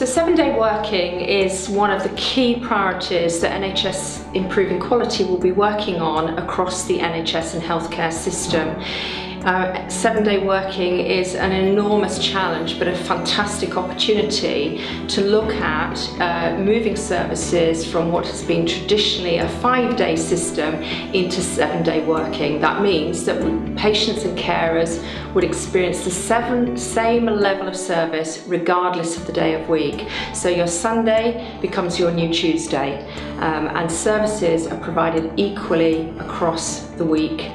So 7-day working is one of the key priorities that NHS Improving Quality will be working on across the NHS and healthcare system. 7-day working is an enormous challenge, but a fantastic opportunity to look at moving services from what has been traditionally a 5-day system into 7-day working. That means that patients and carers would experience the same level of service regardless of the day of week. So your Sunday becomes your new Tuesday, and services are provided equally across the week,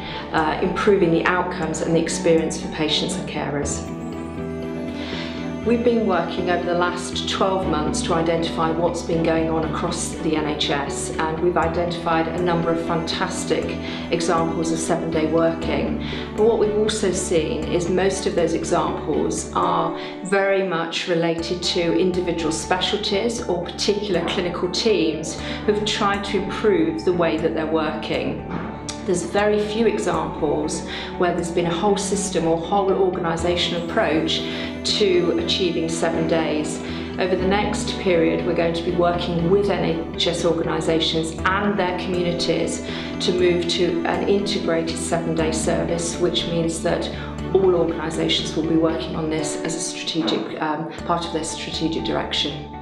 improving the outcomes and the experience for patients and carers. We've been working over the last 12 months to identify what's been going on across the NHS, and we've identified a number of fantastic examples of 7-day working. But what we've also seen is most of those examples are very much related to individual specialties or particular clinical teams who've tried to improve the way that they're working. There's very few examples where there's been a whole system or whole organisational approach to achieving 7 days. Over the next period, we're going to be working with NHS organisations and their communities to move to an integrated 7-day service, which means that all organisations will be working on this as a strategic part of their strategic direction.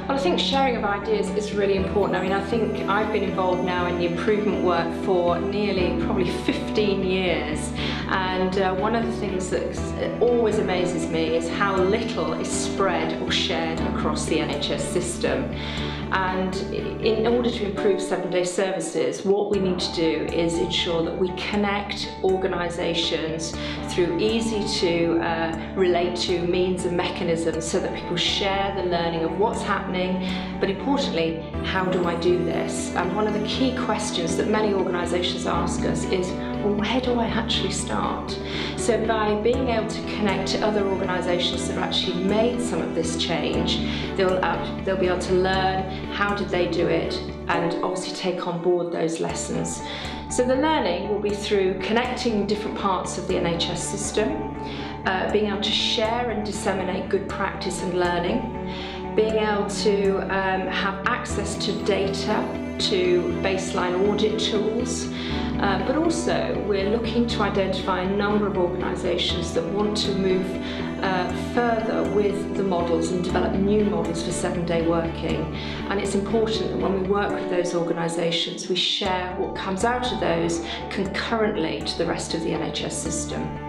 Well, I think sharing of ideas is really important. I mean, I think I've been involved now in the improvement work for nearly probably 15 years, and one of the things that always amazes me is how little is spread or shared across the NHS system. And in order to improve 7-day services, what we need to do is ensure that we connect organisations through easy to relate to means and mechanisms so that people share the learning of what's happening, but importantly, how do I do this? And one of the key questions that many organisations ask us is, well, where do I actually start? So by being able to connect to other organisations that have actually made some of this change, they'll be able to learn how did they do it and obviously take on board those lessons. So the learning will be through connecting different parts of the NHS system, being able to share and disseminate good practice and learning, being able to have access to data, to baseline audit tools, but also we're looking to identify a number of organisations that want to move further with the models and develop new models for 7-day working. And it's important that when we work with those organisations, we share what comes out of those concurrently to the rest of the NHS system.